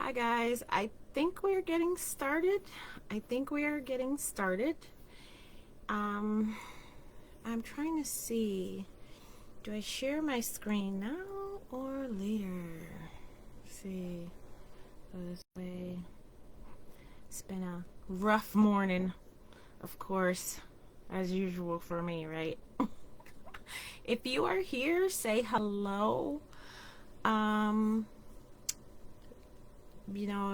Hi guys, I think we're getting started. Um, I'm trying to see, do I share my screen now or later? Let's see, go this way. It's been a rough morning, of course, as usual for me, right? If you are here, say hello.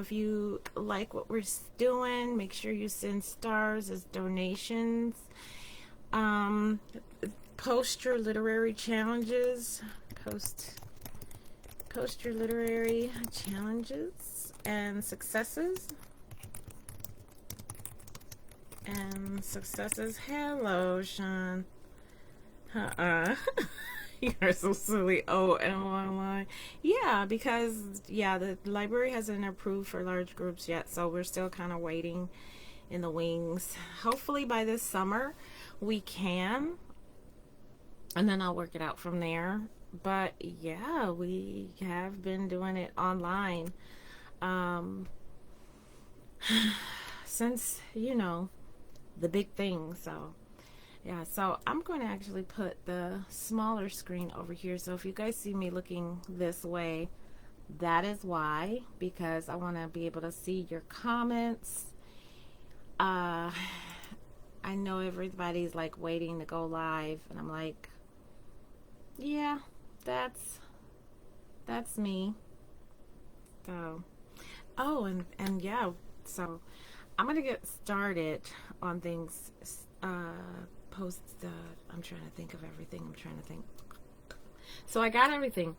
If you like what we're doing, make sure you send stars as donations. Post your literary challenges. Post your literary challenges and successes. Hello, Sean. You're so silly. Oh, and online. Yeah, because the library hasn't approved for large groups yet, so we're still kind of waiting in the wings. Hopefully by this summer we can, and then I'll work it out from there. But yeah, we have been doing it online since the big thing. So yeah, so I'm going to actually put the smaller screen over here. So if you guys see me looking this way, that is why, because I want to be able to see your comments. I know everybody's like waiting to go live, and I'm like, yeah, that's me. So, oh, and yeah, so I'm going to get started on things. I'm trying to think of everything. So I got everything.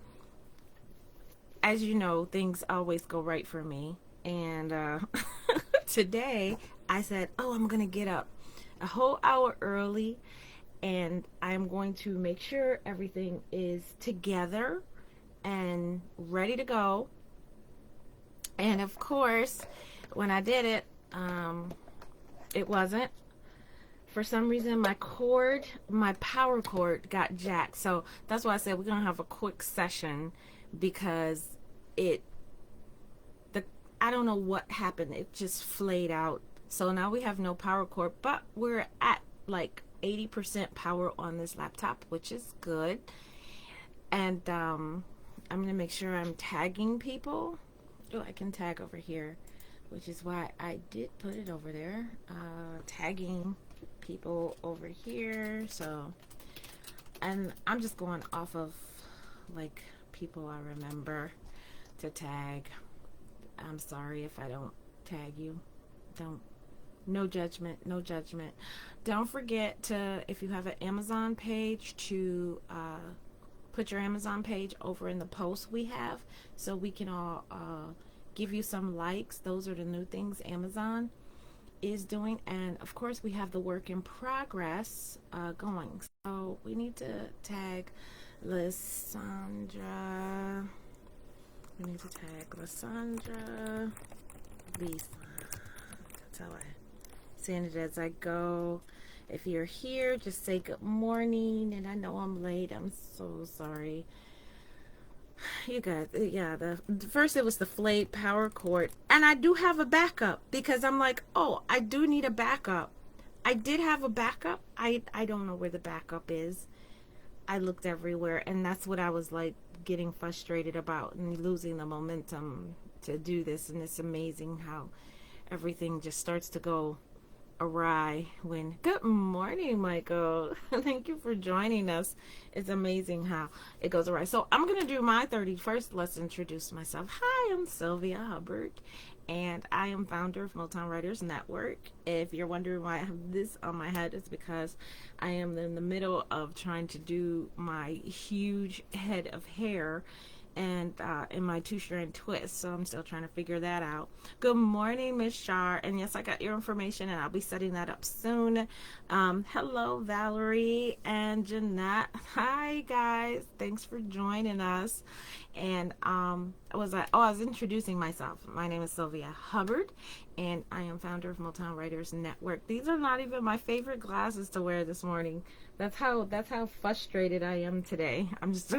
As you know, things always go right for me. And today I said, oh, I'm going to get up a whole hour early, and I'm going to make sure everything is together and ready to go. And of course, when I did it, it wasn't. For some reason, my power cord got jacked. So that's why I said we're going to have a quick session, because I don't know what happened. It just flayed out. So now we have no power cord, but we're at like 80% power on this laptop, which is good. And I'm going to make sure I'm tagging people. Oh, I can tag over here, which is why I did put it over there. Tagging people over here. So, and I'm just going off of like people I remember to tag. I'm sorry if I don't tag you. No judgment. Don't forget to, if you have an Amazon page, to put your Amazon page over in the post we have, so we can all give you some likes. Those are the new things Amazon is doing. And of course we have the work in progress going. So we need to tag Lysandra. Lisa. That's how I saying it as I go. If you're here, just say good morning. And I know I'm late. I'm so sorry. You guys, yeah, first it was the flayed power cord, and I do have a backup, because I'm like, oh, I do need a backup. I did have a backup. I don't know where the backup is. I looked everywhere, and that's what I was like getting frustrated about, and losing the momentum to do this. And it's amazing how everything just starts to go awry when, good morning, Michael. Thank you for joining us. It's amazing how it goes awry. So I'm going to do my 31st. Let's introduce myself. Hi, I'm Sylvia Hubbard, and I am founder of Motown Writers Network. If you're wondering why I have this on my head, it's because I am in the middle of trying to do my huge head of hair, and in my 2-strand twist, so I'm still trying to figure that out. Good morning, Miss Shar, and yes, I got your information, and I'll be setting that up soon. Hello, Valerie and Jeanette. Hi guys, thanks for joining us. And I was introducing myself. My name is Sylvia Hubbard, and I am founder of Motown Writers Network. These are not even my favorite glasses to wear this morning. That's how frustrated I am today. I'm just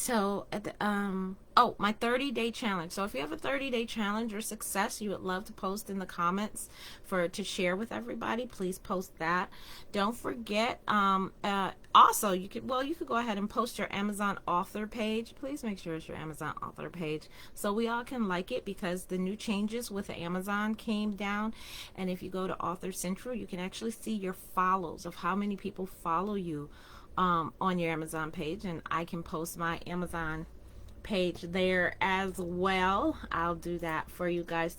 So at the oh, my 30-day challenge. So if you have a 30-day challenge or success you would love to post in the comments to share with everybody, please post that. Don't forget, also you could go ahead and post your Amazon author page. Please make sure it's your Amazon author page so we all can like it, because the new changes with Amazon came down, and if you go to Author Central, you can actually see your follows of how many people follow you on your Amazon page, and I can post my Amazon page there as well. I'll do that for you guys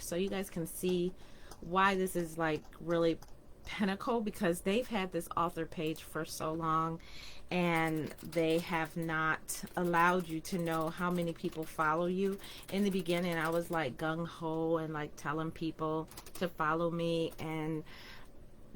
so you guys can see why this is like really pinnacle, because they've had this author page for so long and they have not allowed you to know how many people follow you. In the beginning I was like gung-ho and like telling people to follow me, and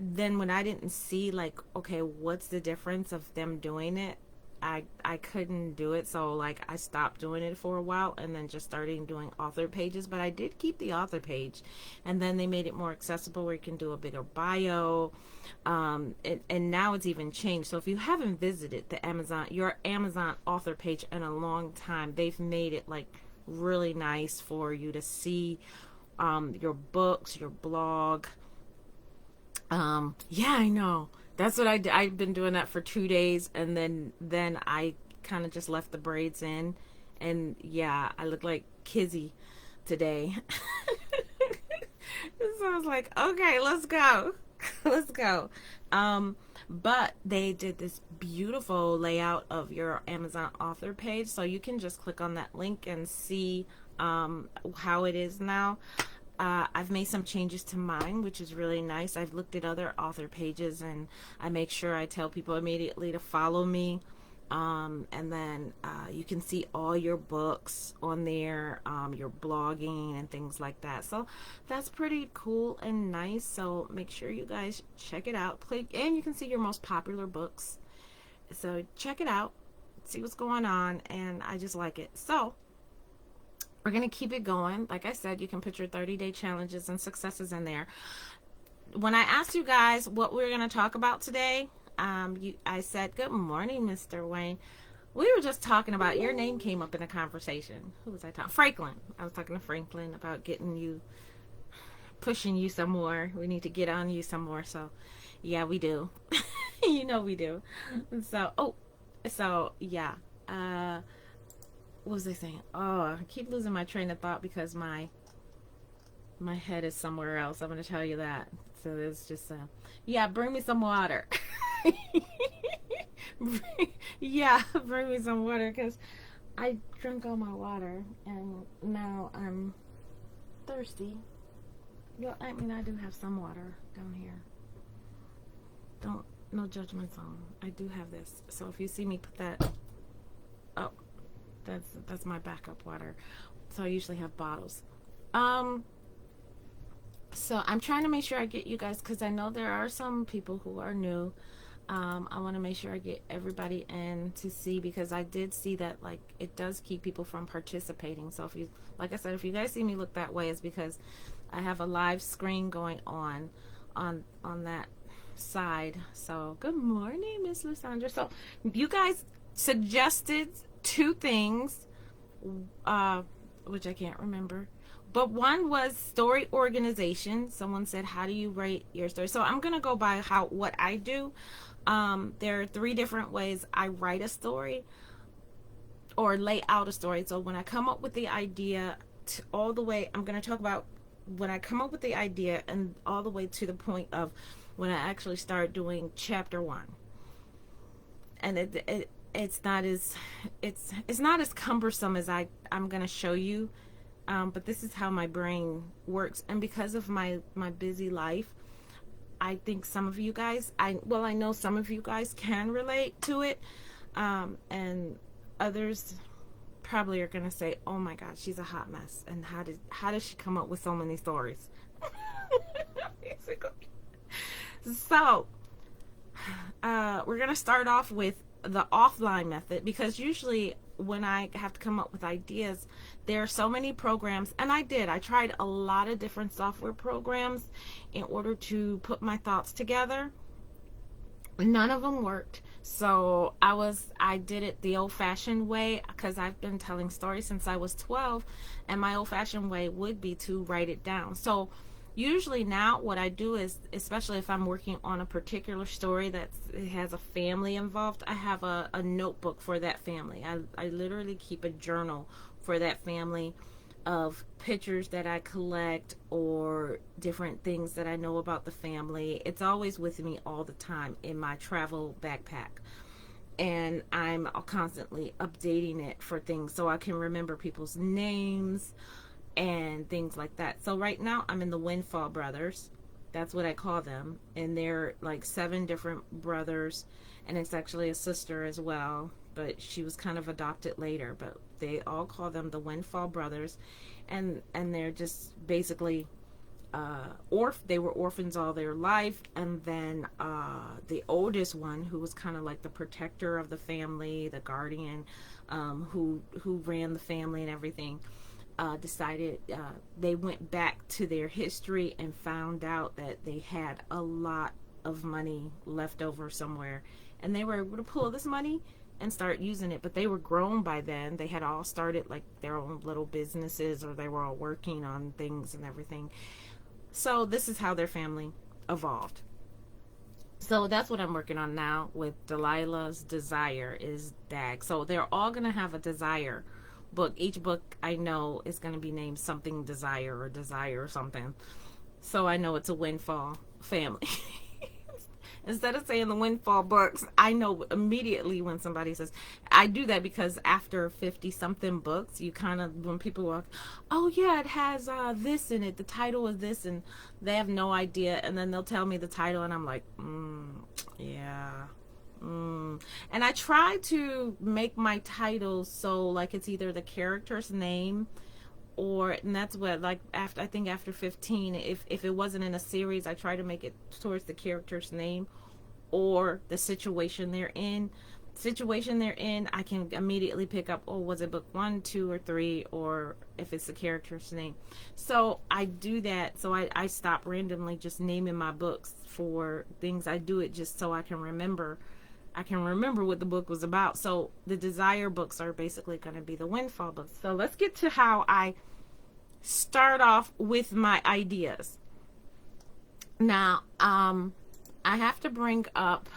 then when I didn't see like, okay, what's the difference of them doing it, I couldn't do it. So like I stopped doing it for a while and then just started doing author pages. But I did keep the author page, and then they made it more accessible where you can do a bigger bio, and now it's even changed. So if you haven't visited your Amazon author page in a long time, they've made it like really nice for you to see your books, your blog. Yeah, I know. That's what I did. I've been doing that for 2 days, and then I kind of just left the braids in, and yeah, I look like Kizzy today. So I was like, okay, let's go. Let's go. But they did this beautiful layout of your Amazon author page, so you can just click on that link and see how it is now. I've made some changes to mine, which is really nice. I've looked at other author pages, and I make sure I tell people immediately to follow me. And then you can see all your books on there, your blogging and things like that. So that's pretty cool and nice. So make sure you guys check it out. And you can see your most popular books. So check it out, see what's going on, and I just like it. So we're going to keep it going. Like I said, you can put your 30-day challenges and successes in there. When I asked you guys what we're going to talk about today, I said, good morning, Mr. Wayne. We were just talking about, your name came up in a conversation. Who was I talking? Franklin. I was talking to Franklin about pushing you some more. We need to get on you some more. So, yeah, we do. You know we do. So, yeah. What was I saying? Oh, I keep losing my train of thought because my head is somewhere else. I'm going to tell you that. So it's just, yeah, bring me some water. Yeah, bring me some water, because I drank all my water and now I'm thirsty. I mean, I do have some water down here. No judgment zone. I do have this. So if you see me put that, oh, that's my backup water. So I usually have bottles. So I'm trying to make sure I get you guys, because I know there are some people who are new. I want to make sure I get everybody in to see, because I did see that like it does keep people from participating. So if you, like I said, if you guys see me look that way, it's because I have a live screen going on that side. So good morning, Miss Lysandra. So you guys suggested 2 things, which I can't remember, but one was story organization. Someone said, how do you write your story? So I'm gonna go by what I do. There are 3 different ways I write a story or lay out a story. So when I come up with the idea, all the way, I'm gonna talk about when I come up with the idea and all the way to the point of when I actually start doing chapter 1. And it's not as cumbersome as I'm gonna show you, but this is how my brain works. And because of my busy life, I think some of you guys, I know some of you guys can relate to it, and others probably are gonna say, oh my god, she's a hot mess, and how does she come up with so many stories? So we're gonna start off with the offline method, because usually when I have to come up with ideas, there are so many programs, and I tried a lot of different software programs in order to put my thoughts together. None of them worked. So I did it the old fashioned way because I've been telling stories since I was 12, and my old fashioned way would be to write it down. So usually now what I do is, especially if I'm working on a particular story that has a family involved, I have a notebook for that family. I literally keep a journal for that family of pictures that I collect or different things that I know about the family. It's always with me all the time in my travel backpack. And I'm constantly updating it for things so I can remember people's names and things like that. So right now I'm in the Windfall Brothers. That's what I call them. And they're like 7 different brothers. And it's actually a sister as well. But she was kind of adopted later. But they all call them the Windfall Brothers. And they're just basically they were orphans all their life. And then the oldest one, who was kind of like the protector of the family, the guardian, who ran the family and everything, decided they went back to their history and found out that they had a lot of money left over somewhere, and they were able to pull this money and start using it. But they were grown by then. They had all started like their own little businesses, or they were all working on things and everything. So this is how their family evolved. So that's what I'm working on now with Delilah's Desire is Dag. So they're all going to have a desire book. Each book I know is going to be named something Desire or Desire or something. So I know it's a Windfall family. Instead of saying the Windfall books, I know immediately when somebody says, I do that because after 50 something books, you kind of, when people are like, oh yeah, it has this in it, the title is this, and they have no idea, and then they'll tell me the title, and I'm like, yeah. And I try to make my titles so like it's either the character's name, or, and that's what, like, after, I think after 15, if it wasn't in a series, I try to make it towards the character's name or the situation they're in. I can immediately pick up, oh, was it book 1, 2, or 3, or if it's the character's name. So I do that. So I stop randomly just naming my books for things. I do it just so I can remember what the book was about. So the Desire books are basically going to be the Windfall books. So let's get to how I start off with my ideas. Now, I have to bring up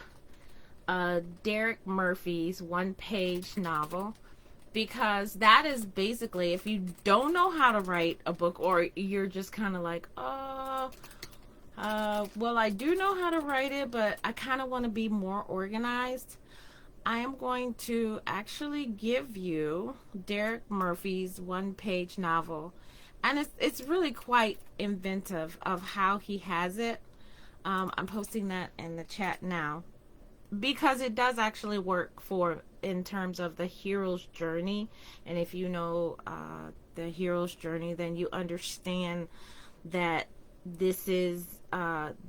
Derek Murphy's one-page novel, because that is basically, if you don't know how to write a book, or you're just kind of like, well, I do know how to write it, but I kind of want to be more organized, I am going to actually give you Derek Murphy's one-page novel. And it's really quite inventive of how he has it. I'm posting that in the chat now, because it does actually work for, in terms of the hero's journey. And if you know the hero's journey, then you understand that this is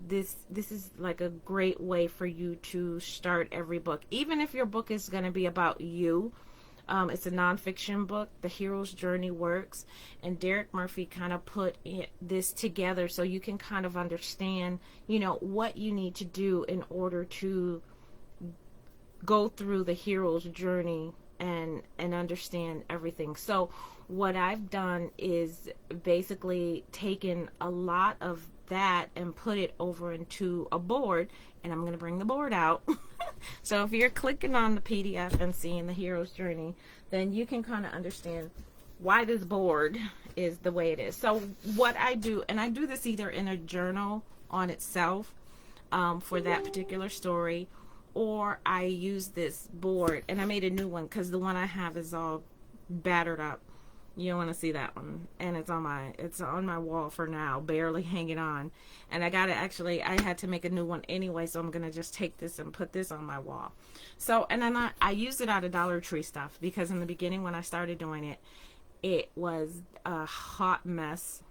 this is like a great way for you to start every book, even if your book is going to be about you. It's a nonfiction book. The hero's journey works, and Derek Murphy kind of put this together so you can kind of understand, what you need to do in order to go through the hero's journey and understand everything. So what I've done is basically taken a lot of that and put it over into a board, and I'm going to bring the board out. So if you're clicking on the PDF and seeing the hero's journey, then you can kind of understand why this board is the way it is. So what I do, and I do this either in a journal on itself for that particular story, or I use this board, and I made a new one because the one I have is all battered up. You don't want to see that one, and it's on my wall for now, barely hanging on. And I had to make a new one anyway, so I'm gonna just take this and put this on my wall. So, and then I used it out of Dollar Tree stuff, because in the beginning when I started doing it, it was a hot mess,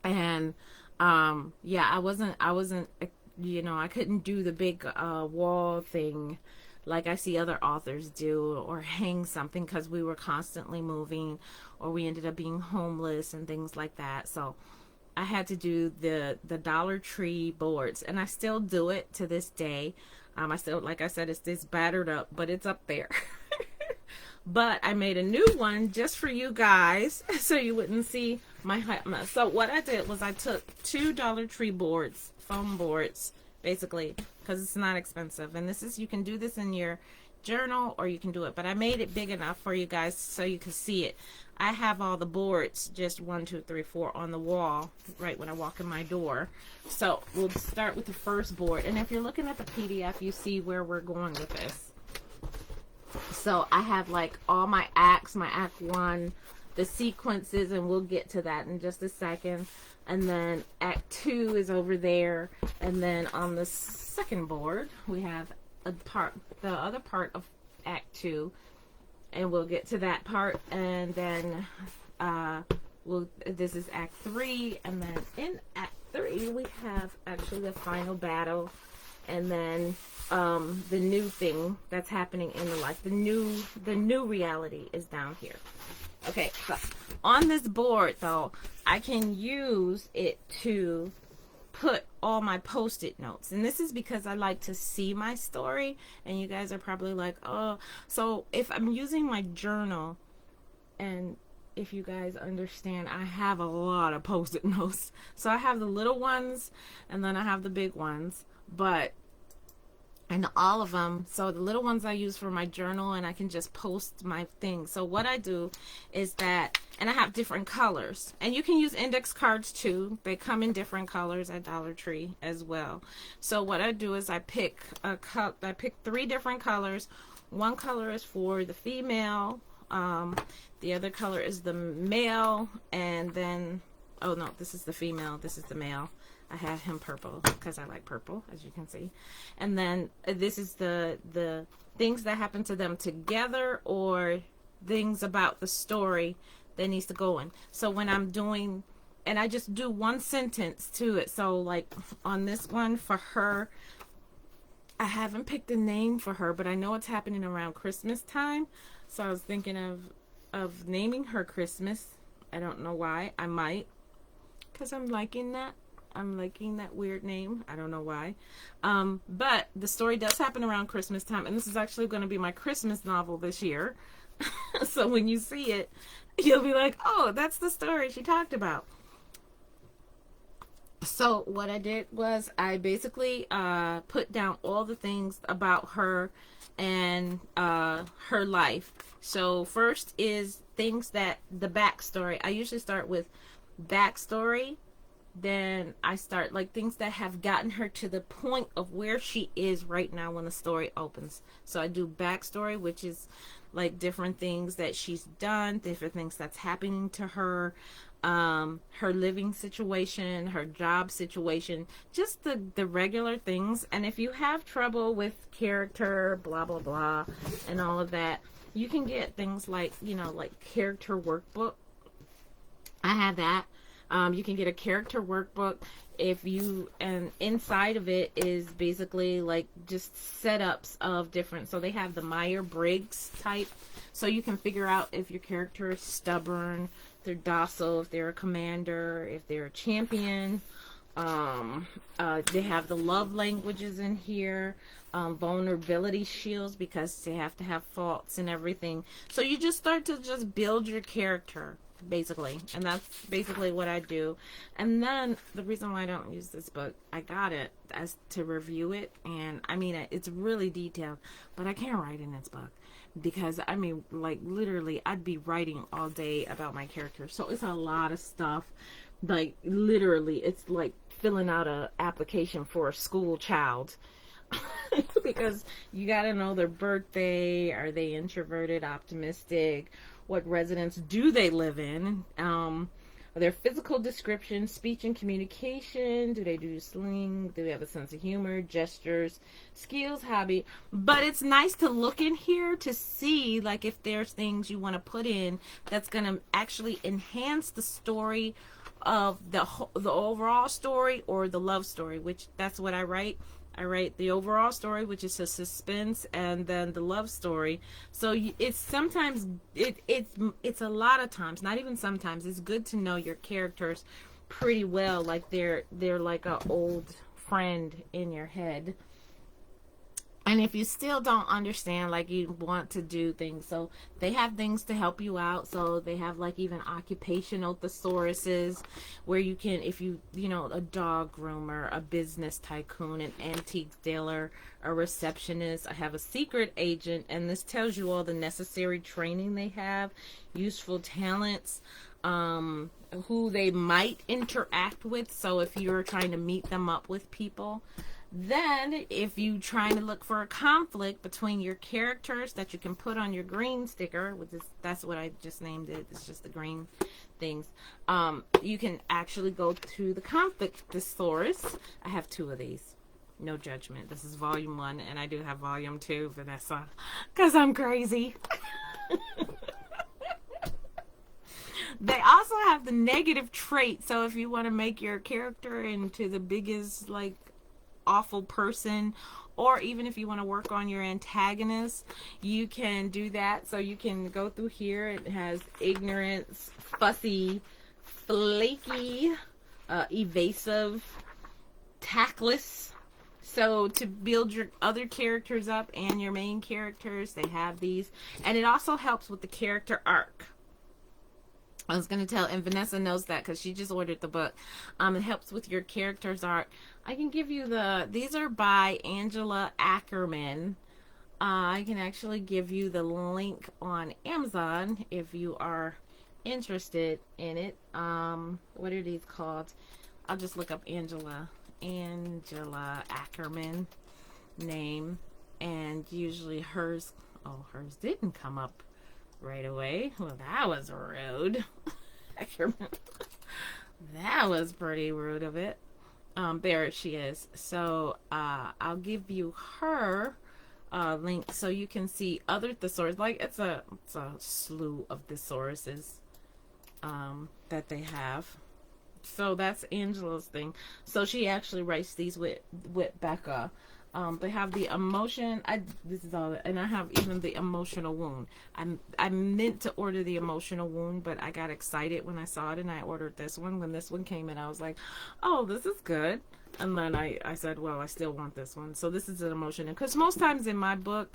and yeah, I wasn't I couldn't do the big wall thing like I see other authors do, or hang something, because we were constantly moving, or we ended up being homeless and things like that. So I had to do the Dollar Tree boards, and I still do it to this day. I still, like I said, it's this battered up, but it's up there. But I made a new one just for you guys, so you wouldn't see my mess. So what I did was I took 2 Dollar Tree boards, foam boards, basically, because it's not expensive. And this is, you can do this in your journal or you can do it, but I made it big enough for you guys so you can see it. I have all the boards, just 1, 2, 3, 4 on the wall right when I walk in my door. So we'll start with the first board. And if you're looking at the PDF, you see where we're going with this. So I have like all my acts, my act 1, the sequences, and we'll get to that in just a second. And then act 2 is over there. And then on the second board, we have a part, the other part of act 2, and we'll get to that part. And then this is act 3, and then in act 3 we have actually the final battle, and then the new thing that's happening in the life, the new reality is down here. Okay, so on this board though, I can use it to put all my post-it notes, and this is because I like to see my story. And you guys are probably like, oh, so if I'm using my journal, and if you guys understand, I have a lot of post-it notes. So I have the little ones and then I have the big ones, but and all of them, so the little ones I use for my journal, and I can just post my things. So what I do is that, and I have different colors, and you can use index cards too. They come in different colors at Dollar Tree as well. So what I do is I pick 3 different colors. One color is for the female, the other color is the male, and then, oh no, this is the female, this is the male. I have him purple because I like purple, as you can see. And then this is the things that happen to them together, or things about the story that needs to go in. So when I'm doing, and I just do 1 sentence to it. So like on this one for her, I haven't picked a name for her, but I know it's happening around Christmas time. So I was thinking of naming her Christmas. I don't know why. I might, because I'm liking that. I'm liking that weird name. I don't know why. But the story does happen around Christmas time, and this is actually going to be my Christmas novel this year. So when you see it, you'll be like, oh, that's the story she talked about. So what I did was I basically put down all the things about her and her life. So first is things that, the backstory. I usually start with backstory. Then I start like things that have gotten her to the point of where she is right now when the story opens. So I do backstory, which is like different things that she's done, different things that's happening to her, her living situation, her job situation, just the regular things. And if you have trouble with character, blah blah blah, and all of that, you can get things like, you know, like character workbook. I have that. You can get a character workbook if you, and inside of it is basically like just setups of different, so they have the Myers-Briggs type, so you can figure out if your character is stubborn, if they're docile, if they're a commander, if they're a champion. They have the love languages in here, vulnerability shields, because they have to have faults and everything. So you just start to just build your character, basically, and that's basically what I do. And then the reason why I don't use this book, I got it as to review it, and I mean, it's really detailed, but I can't write in this book because I mean, like literally I'd be writing all day about my character. So it's a lot of stuff, like literally it's like filling out a application for a school child. Because you got to know their birthday, are they introverted, optimistic, what residence do they live in, their physical description, speech and communication, do they do sling, do they have a sense of humor, gestures, skills, hobby. But it's nice to look in here to see like if there's things you want to put in that's going to actually enhance the story of the overall story, or the love story, which that's what I write. I write the overall story, which is a suspense, and then the love story. So it's sometimes, it's a lot of times, not even sometimes, it's good to know your characters pretty well, like they're like an old friend in your head. And if you still don't understand, like you want to do things, so they have things to help you out. So they have like even occupational thesauruses where you can, if you know, a dog groomer, a business tycoon, an antique dealer, a receptionist. I have a secret agent, and this tells you all the necessary training they have, useful talents, who they might interact with. So if you're trying to meet them up with people. Then, if you trying to look for a conflict between your characters that you can put on your green sticker, which is, that's what I just named it. It's just the green things. You can actually go to the conflict thesaurus. I have 2 of these. No judgment. This is volume 1, and I do have volume 2, Vanessa, because I'm crazy. They also have the negative trait. So if you want to make your character into the biggest, like, awful person, or even if you want to work on your antagonist, you can do that. So you can go through here. It has ignorance, fussy, flaky, evasive, tactless. So to build your other characters up and your main characters, they have these. And it also helps with the character arc. I was going to tell, and Vanessa knows that because she just ordered the book. It helps with your character's arc. I can give you these are by Angela Ackerman. I can actually give you the link on Amazon if you are interested in it. What are these called? I'll just look up Angela Ackerman name, and usually hers didn't come up right away. Well, that was rude. That was pretty rude of it. There she is. So I'll give you her link so you can see other thesaurus. Like it's a slew of thesauruses that they have. So that's Angela's thing. So she actually writes these with Becca. They have the emotion. This is all, and I have even the emotional wound. I meant to order the emotional wound, but I got excited when I saw it, and I ordered this one. When this one came in, I was like, "Oh, this is good." And then I said, "Well, I still want this one." So this is an emotion, because most times in my book,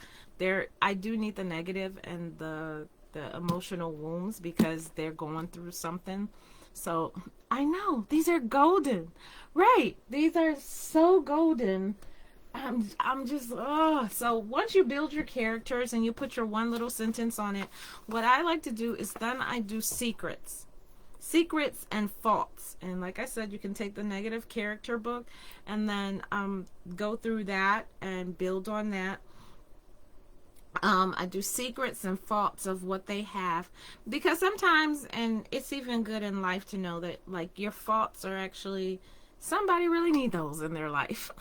I do need the negative and the emotional wounds because they're going through something. So I know these are golden, right? These are so golden. I'm just, so once you build your characters and you put your one little sentence on it, what I like to do is then I do secrets and faults. And like I said, you can take the negative character book and then go through that and build on that. I do secrets and faults of what they have, because sometimes, and it's even good in life to know that like your faults are actually, somebody really need those in their life.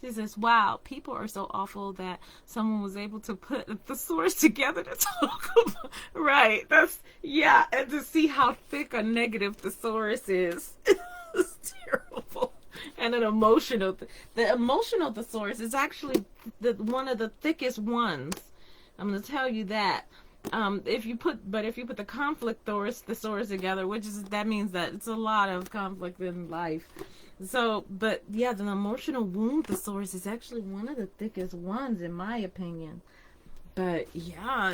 She says, wow, people are so awful that someone was able to put a thesaurus together to talk about. Right. That's, yeah. And to see how thick a negative thesaurus is. It's terrible. And an emotional, the emotional thesaurus is actually one of the thickest ones. I'm going to tell you that. If you put the conflict thesaurus together, that means that it's a lot of conflict in life. So, but yeah, the emotional wound thesaurus is actually one of the thickest ones in my opinion. But yeah,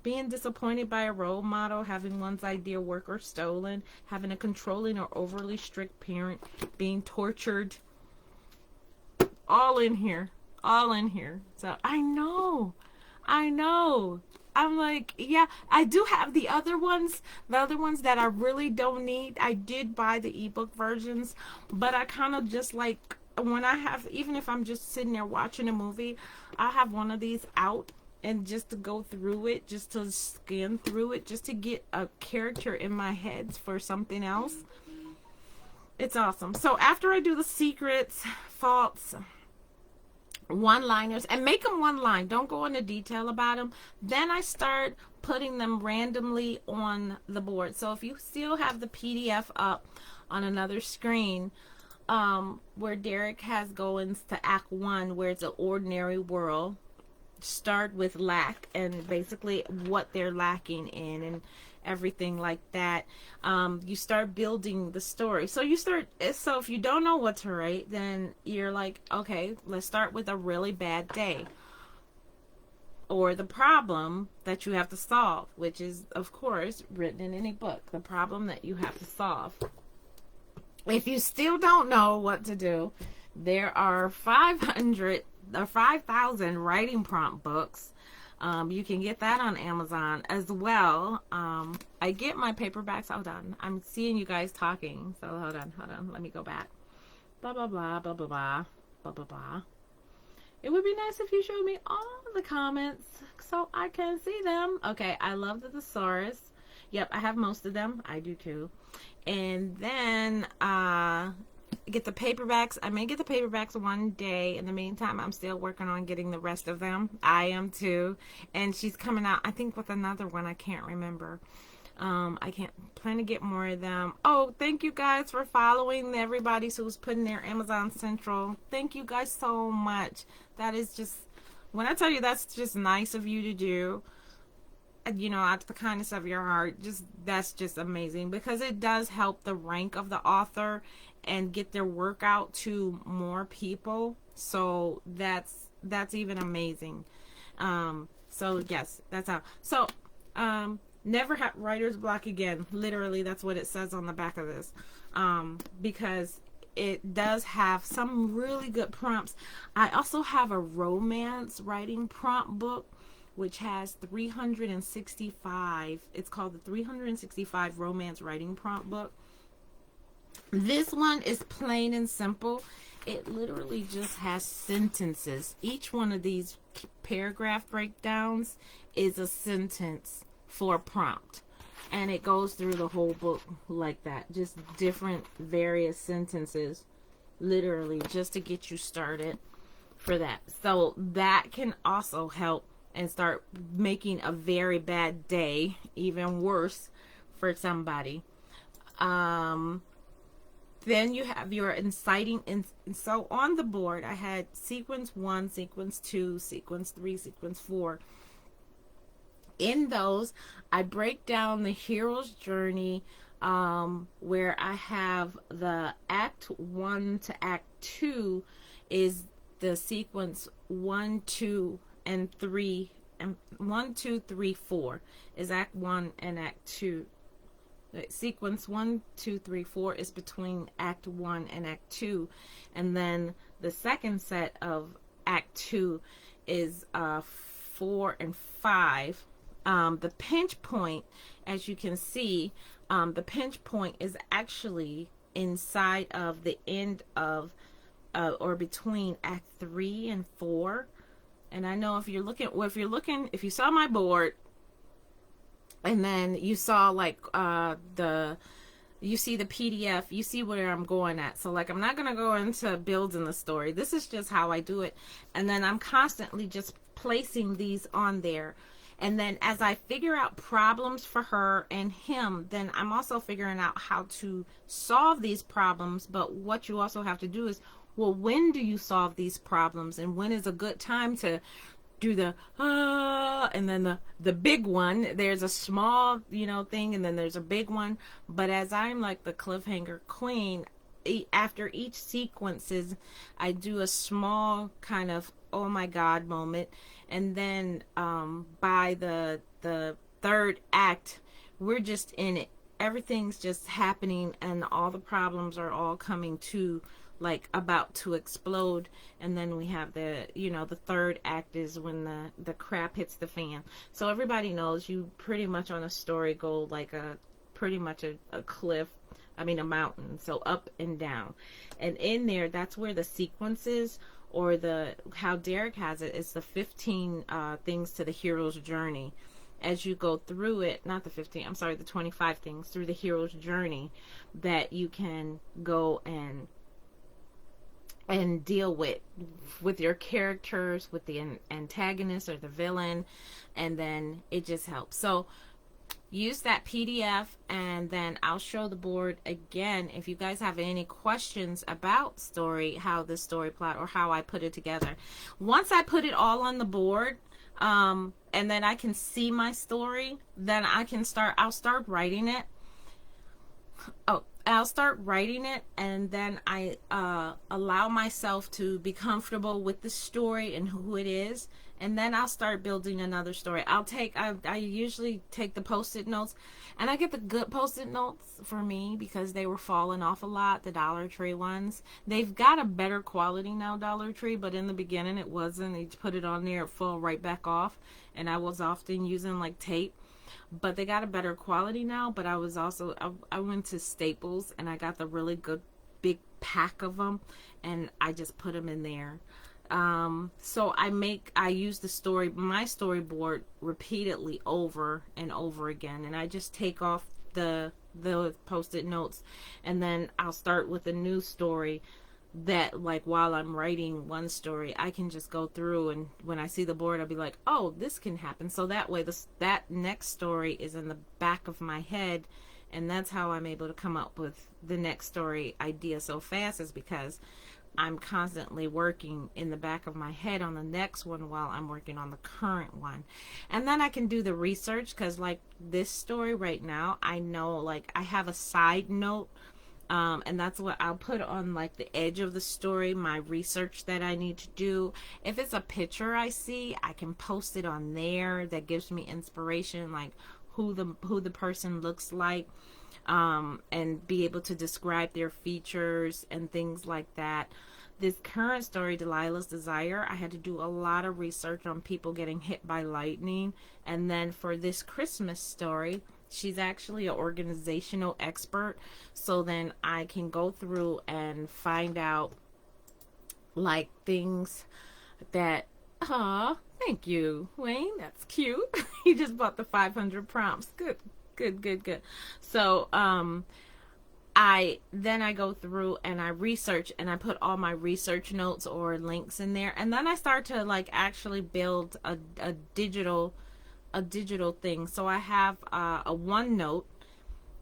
being disappointed by a role model, having one's idea work or stolen, having a controlling or overly strict parent, being tortured, all in here. So I know. I'm like, yeah, I do have the other ones that I really don't need. I did buy the ebook versions, but I kind of just like, when I have, even if I'm just sitting there watching a movie, I have one of these out, and just to go through it, just to scan through it, just to get a character in my head for something else. It's awesome. So after I do the secrets, faults, one-liners, and make them one line, don't go into detail about them, then I start putting them randomly on the board. So if you still have the PDF up on another screen, where Derek has goings to Act 1, where it's an ordinary world, start with lack and basically what they're lacking in, everything like that. You start building the story. So if you don't know what to write, then you're like, okay, let's start with a really bad day, or the problem that you have to solve, which is, of course, written in any book, the problem that you have to solve. If you still don't know what to do, there are 500 or 5,000 writing prompt books. You can get that on Amazon as well. I get my paperbacks. Hold on. I'm seeing you guys talking. So hold on. Let me go back. Blah, blah, blah, blah, blah, blah, blah, blah, blah. It would be nice if you showed me all the comments so I can see them. Okay, I love the thesaurus. Yep, I have most of them. I do too. And then get the paperbacks. I may get the paperbacks one day. In the meantime, I'm still working on getting the rest of them. I am too. And she's coming out, I think, with another one. I can't remember. I can't plan to get more of them. Oh, thank you guys for following everybody who's putting their Amazon Central. Thank you guys so much. That is just, when I tell you that's just nice of you to do, you know, out of the kindness of your heart, that's just amazing, because it does help the rank of the author and get their work out to more people. So that's even amazing. So yes, that's how. So never have writer's block again. Literally, that's what it says on the back of this, because it does have some really good prompts. I also have a romance writing prompt book, which has 365. It's called the 365 Romance Writing Prompt Book. This one is plain and simple. It literally just has sentences. Each one of these paragraph breakdowns is a sentence for a prompt. And it goes through the whole book like that. Just different various sentences, literally, just to get you started for that. So that can also help and start making a very bad day even worse for somebody. Then you have your inciting. So on the board, I had sequence 1, sequence 2, sequence 3, sequence 4. In those, I break down the hero's journey, where I have the act 1 to act 2 is the sequence 1, 2, and 3, and 1, 2, 3, 4 is act 1 and act 2. Sequence 1, 2, 3, 4 is between act 1 and act 2, and then the second set of act 2 is 4 and 5. The pinch point, as you can see, the pinch point is actually inside of the end of or between act 3 and 4. And I know if you saw my board, and then you saw like you see the PDF, you see where I'm going at. So like, I'm not going to go into building the story. This is just how I do it. And then I'm constantly just placing these on there. And then as I figure out problems for her and him, then I'm also figuring out how to solve these problems. But what you also have to do is, well, when do you solve these problems, and when is a good time to do the and then the big one. There's a small, thing, and then there's a big one. But as I'm like the cliffhanger queen, after each sequences, I do a small kind of oh my god moment, and then by the third act, we're just in it. Everything's just happening, and all the problems are all coming to, like, about to explode. And then we have the third act is when the crap hits the fan. So everybody knows you pretty much on a story go like pretty much a cliff, a mountain, so up and down. And in there, that's where the sequences, or how Derek has it, is the 15 things to the hero's journey. As you go through it, not the 15, I'm sorry, the 25 things through the hero's journey that you can go and deal with your characters, with the antagonist or the villain, and then it just helps. So use that PDF, and then I'll show the board again if you guys have any questions about how the story plot or how I put it together. Once I put it all on the board, And then I can see my story, then I'll start writing it. Oh, I'll start writing it, and then I allow myself to be comfortable with the story and who it is, and then I'll start building another story. I usually take the post-it notes, and I get the good post-it notes for me because they were falling off a lot, the Dollar Tree ones. They've got a better quality now, Dollar Tree, but in the beginning it wasn't. They put it on there, it fell right back off, and I was often using like tape. But they got a better quality now. But I went to Staples and I got the really good big pack of them, and I just put them in there. So I use my storyboard repeatedly over and over again, and I just take off the post-it notes, and then I'll start with a new story that, like, while I'm writing one story, I can just go through, and when I see the board, I'll be like, oh, this can happen. So that way that next story is in the back of my head, and that's how I'm able to come up with the next story idea so fast, is because I'm constantly working in the back of my head on the next one while I'm working on the current one. And then I can do the research, because like this story right now, I know, like, I have a side note, and that's what I'll put on like the edge of the story, my research that I need to do. If it's a picture I see, I can post it on there. That gives me inspiration, like who the person looks like, and be able to describe their features and things like that. This current story, Delilah's Desire, I had to do a lot of research on people getting hit by lightning. And then for this Christmas story, she's actually an organizational expert. So then I can go through and find out like things that, thank you, Wayne. That's cute. He just bought the 500 prompts. Good. So, I go through and I research, and I put all my research notes or links in there. And then I start to like actually build a digital thing. So I have a OneNote,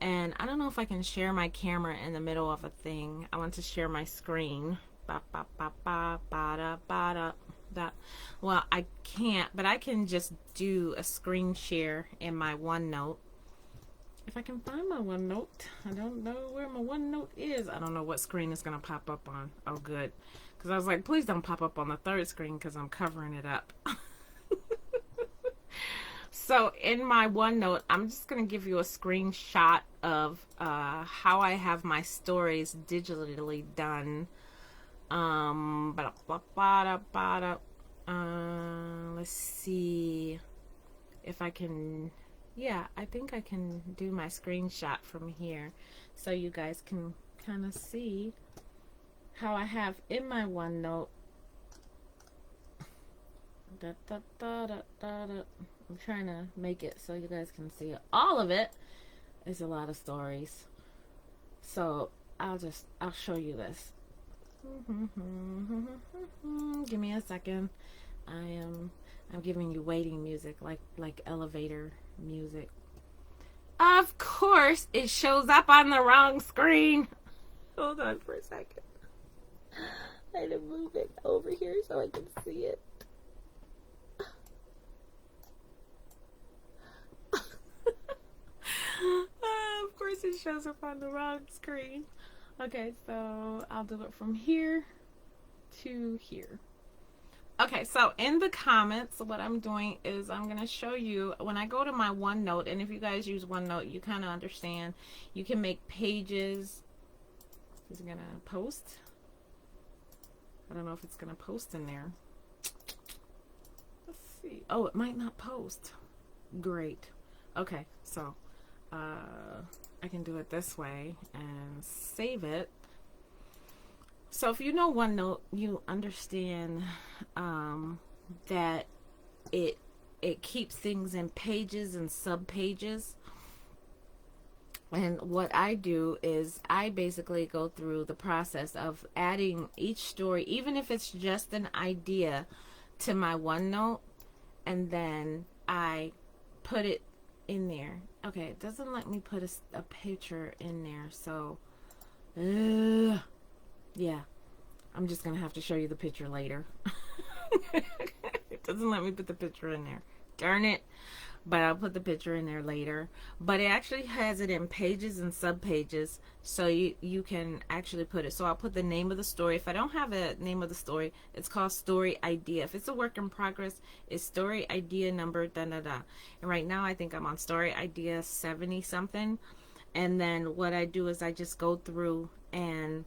and I don't know if I can share my camera in the middle of a thing. I want to share my screen. Well, I can't, but I can just do a screen share in my OneNote. If I can find my OneNote. I don't know where my OneNote is. I don't know what screen it's going to pop up on. Oh, good. Because I was like, please don't pop up on the third screen, because I'm covering it up. So in my OneNote, I'm just going to give you a screenshot of how I have my stories digitally done. Let's see if I can. Yeah, I think I can do my screenshot from here, so you guys can kind of see how I have in my OneNote. I'm trying to make it so you guys can see it. All of it is a lot of stories. So I'll show you this. Give me a second. I'm giving you waiting music, like elevator music. Of course, it shows up on the wrong screen. Hold on for a second. I had to move it over here so I can see it. Of course, it shows up on the wrong screen. Okay, so I'll do it from here to here. Okay, so in the comments, what I'm doing is I'm going to show you when I go to my OneNote, and if you guys use OneNote, you kind of understand. You can make pages. Is it going to post? I don't know if it's going to post in there. Let's see. Oh, it might not post. Great. Okay, so I can do it this way and save it. So if you know OneNote, you understand that it keeps things in pages and sub-pages. And what I do is I basically go through the process of adding each story, even if it's just an idea, to my OneNote, and then I put it in there. Okay, it doesn't let me put a picture in there, so yeah, I'm just gonna have to show you the picture later. Doesn't let me put the picture in there. Darn it. But I'll put the picture in there later. But it actually has it in pages and subpages, so you can actually put it. So I'll put the name of the story. If I don't have a name of the story, it's called story idea. If it's a work in progress, it's story idea number da da da. And right now I think I'm on story idea 70 something. And then what I do is I just go through and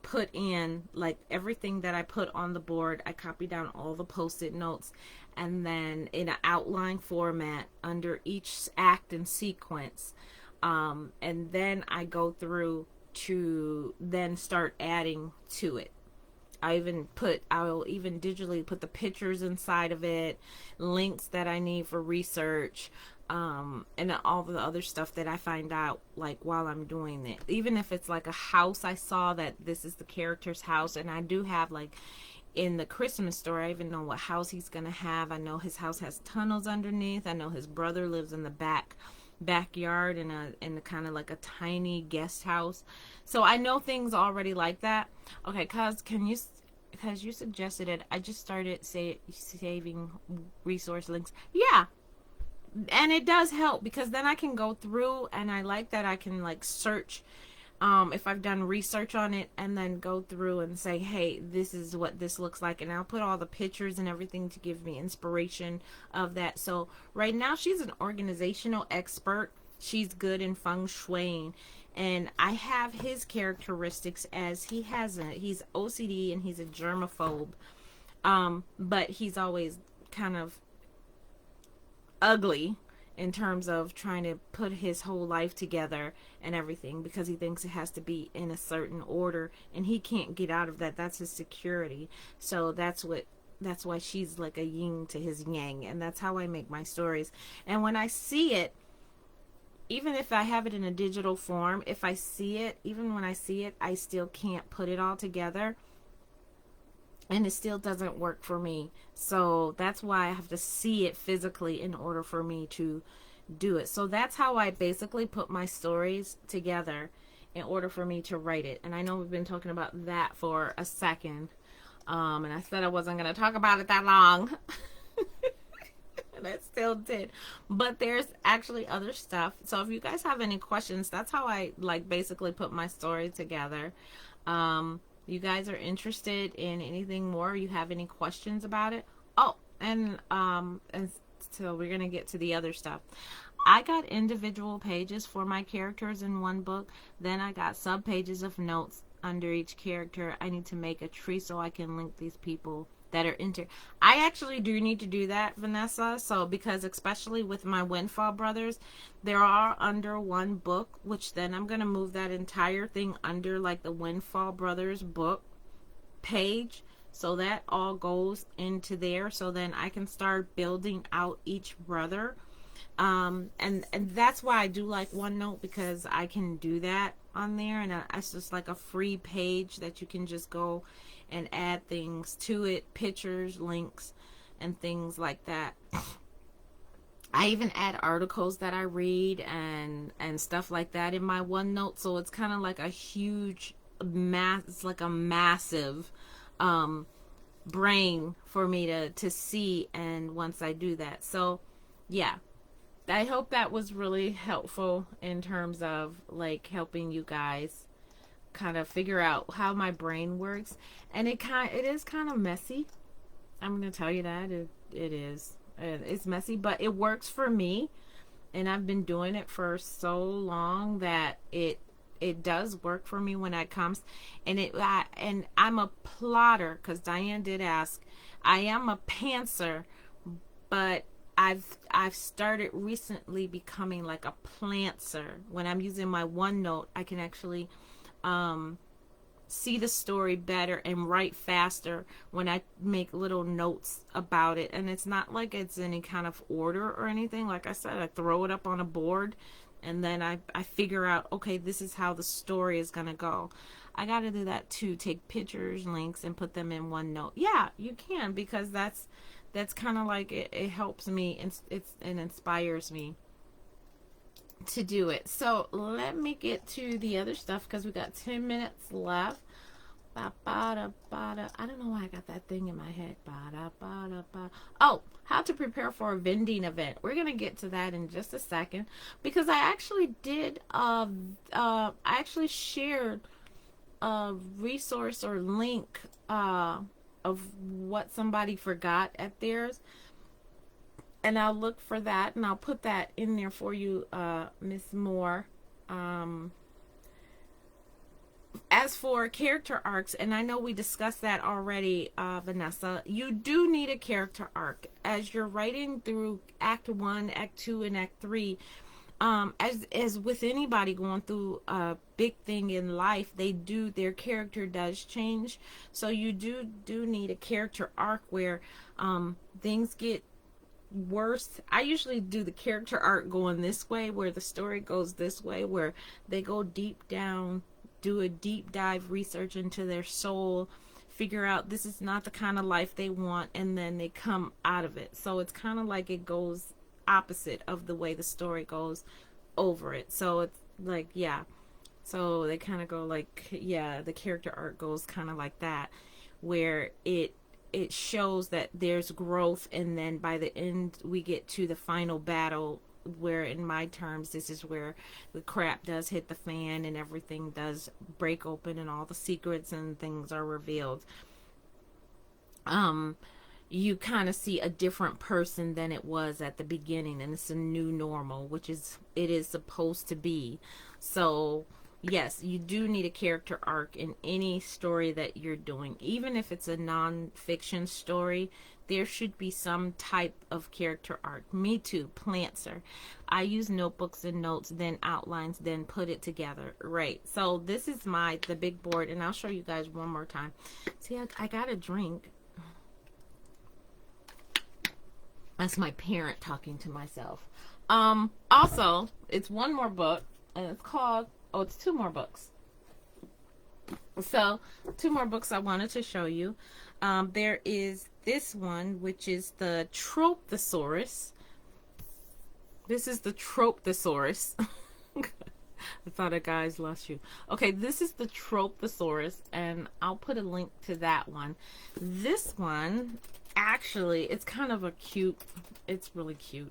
put in like everything that I put on the board. I copy down all the post-it notes, and then in an outline format under each act and sequence, and then I go through to then start adding to it. I'll even digitally put the pictures inside of it, links that I need for research, and all the other stuff that I find out like while I'm doing it. Even if it's like a house, I saw that this is the character's house, and I do have like in the Christmas story, I even know what house he's gonna have. I know his house has tunnels underneath. I know his brother lives in the backyard in a kind of like a tiny guest house. So I know things already like that. Okay, because you suggested it, I just started saving resource links. Yeah, and it does help because then I can go through, and I like that I can like search if I've done research on it, and then go through and say, hey, this is what this looks like, and I'll put all the pictures and everything to give me inspiration of that. So right now she's an organizational expert. She's good in feng shuiing, and I have his characteristics as he's OCD and he's a germaphobe, but he's always kind of ugly in terms of trying to put his whole life together and everything, because he thinks it has to be in a certain order, and he can't get out of that. That's his security. So that's why she's like a yin to his yang, and that's how I make my stories. And when I see it, even if I have it in a digital form, if I see it, even when I see it, I still can't put it all together, and it still doesn't work for me. So that's why I have to see it physically in order for me to do it. So that's how I basically put my stories together in order for me to write it. And I know we've been talking about that for a second, and I said I wasn't going to talk about it that long. And I still did. But there's actually other stuff. So if you guys have any questions, that's how I like basically put my story together. You guys are interested in anything more? You have any questions about it? Oh, and so we're gonna get to the other stuff. I got individual pages for my characters in one book. Then I got sub pages of notes under each character. I need to make a tree so I can link these people that are I actually do need to do that, Vanessa. So because especially with my Windfall Brothers, they are under one book, which then I'm going to move that entire thing under like the Windfall Brothers book page. So that all goes into there. So then I can start building out each brother. And that's why I do like OneNote, because I can do that on there, and it's just like a free page that you can just go and add things to it, pictures, links, and things like that. I even add articles that I read and stuff like that in my OneNote. So it's kind of like a huge it's like a massive brain for me to see, and once I do that. So yeah, I hope that was really helpful in terms of like helping you guys kind of figure out how my brain works. And it is kind of messy. I'm going to tell you that it is. It's messy, but it works for me, and I've been doing it for so long that it does work for me when it comes. And and I'm a plotter, because Diane did ask. I am a pantser, but I've started recently becoming like a plantser. When I'm using my OneNote, I can actually see the story better and write faster when I make little notes about it. And it's not like it's any kind of order or anything. Like I said, I throw it up on a board, and then I figure out, okay, this is how the story is gonna go. I got to do that too. Take pictures, links, and put them in OneNote. Yeah, you can, because that's kind of like it helps me, and it inspires me to do it. So let me get to the other stuff, because we got 10 minutes left. Ba, ba, da, ba, da. I don't know why I got that thing in my head. Ba, da, ba, da, ba. Oh, how to prepare for a vending event. We're gonna get to that in just a second, because I actually did. I actually shared a resource or link of what somebody forgot at theirs, and I'll look for that and I'll put that in there for you, Miss Moore. As for character arcs, and I know we discussed that already, Vanessa, you do need a character arc as you're writing through Act 1, Act 2, and Act 3. As with anybody going through a big thing in life, their character does change. So you do need a character arc where things get worse. I usually do the character arc going this way, where the story goes this way, where they go deep down, do a deep dive research into their soul, figure out this is not the kind of life they want, and then they come out of it. So it's kind of like it goes opposite of the way the story goes over it. So it's like, yeah, so they kind of go like, yeah, the character arc goes kind of like that, where it shows that there's growth, and then by the end we get to the final battle, where in my terms this is where the crap does hit the fan and everything does break open and all the secrets and things are revealed. You kind of see a different person than it was at the beginning, and it's a new normal, which it is supposed to be. So yes, you do need a character arc in any story that you're doing. Even if it's a non-fiction story, there should be some type of character arc. Me too, Plantser. I use notebooks and notes, then outlines, then put it together. Right. So this is the big board, and I'll show you guys one more time. See, I got a drink. That's my parent talking to myself. Also, it's one more book, and it's called, it's two more books. So, two more books I wanted to show you. There is this one, which is the Trope Thesaurus. This is the Trope Thesaurus. I thought a guy's lost you. Okay, this is the Trope Thesaurus, and I'll put a link to that one. This one, actually, it's kind of a cute, it's really cute.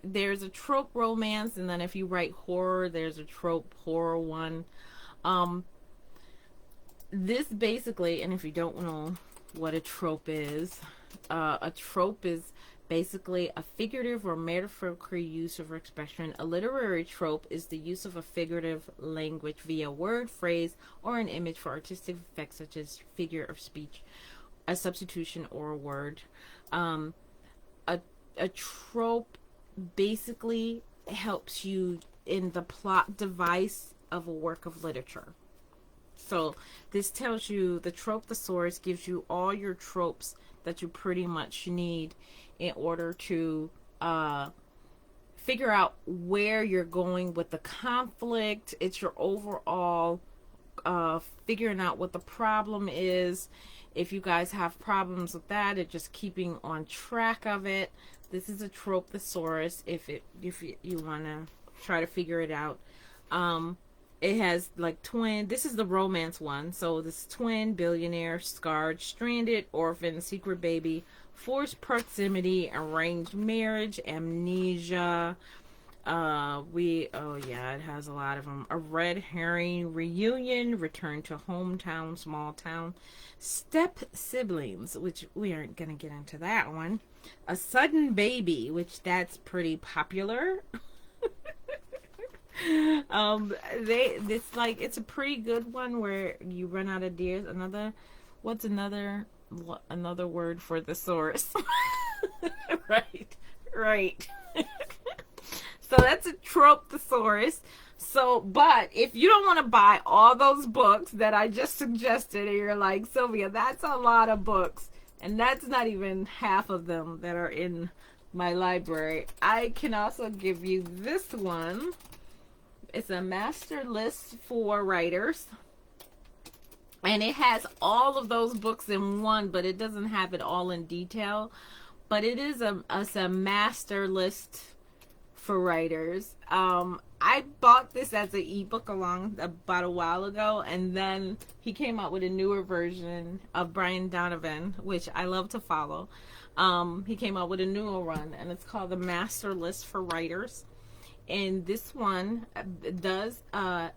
There's a trope romance, and then if you write horror, there's a trope horror one. This basically, and if you don't know what a trope is basically a figurative or metaphorical use of expression. A literary trope is the use of a figurative language via word, phrase, or an image for artistic effects such as figure of speech, a substitution, or a word. A trope basically helps you in the plot device of a work of literature. So this tells you, the Trope Thesaurus gives you all your tropes that you pretty much need in order to figure out where you're going with the conflict. It's your overall figuring out what the problem is. If you guys have problems with that, it's just keeping on track of it. This is a Trope Thesaurus if you want to try to figure it out. It has like twin. This is the romance one. So this twin, billionaire, scarred, stranded, orphan, secret baby, forced proximity, arranged marriage, amnesia. It has a lot of them. A red herring, reunion, return to hometown, small town, step siblings, which we aren't gonna get into that one. A sudden baby, which that's pretty popular. It's a pretty good one where you run out of deers. What's another word for thesaurus? right. So that's a Trope Thesaurus. So, but if you don't want to buy all those books that I just suggested, and you're like, Sylvia, that's a lot of books, and that's not even half of them that are in my library, I can also give you this one. It's a master list for writers, and it has all of those books in one, but it doesn't have it all in detail. But it is a master list for writers. I bought this as an ebook about a while ago, and then he came out with a newer version of Brian Donovan, which I love to follow. He came out with a newer one, and it's called The Master List for Writers. And this one does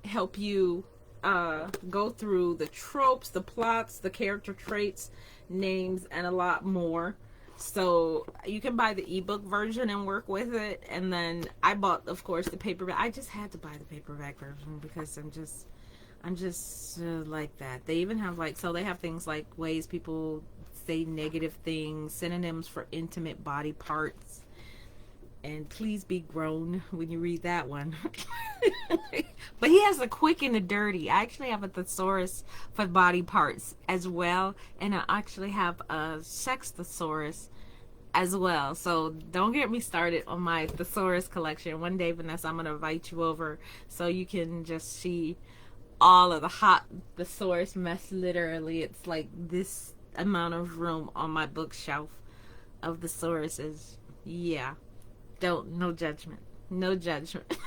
help you go through the tropes, the plots, the character traits, names, and a lot more. So you can buy the ebook version and work with it. And then I bought, of course, the paperback. I just had to buy the paperback version because I'm just like that. They even have so they have things like ways people say negative things, synonyms for intimate body parts, and please be grown when you read that one. But he has a quick and a dirty. I actually have a thesaurus for body parts as well, and I actually have a sex thesaurus as well. So don't get me started on my thesaurus collection. One day, Vanessa, I'm going to invite you over so you can just see all of the hot thesaurus mess. Literally, it's like this amount of room on my bookshelf of thesauruses. Yeah. No judgment. No judgment.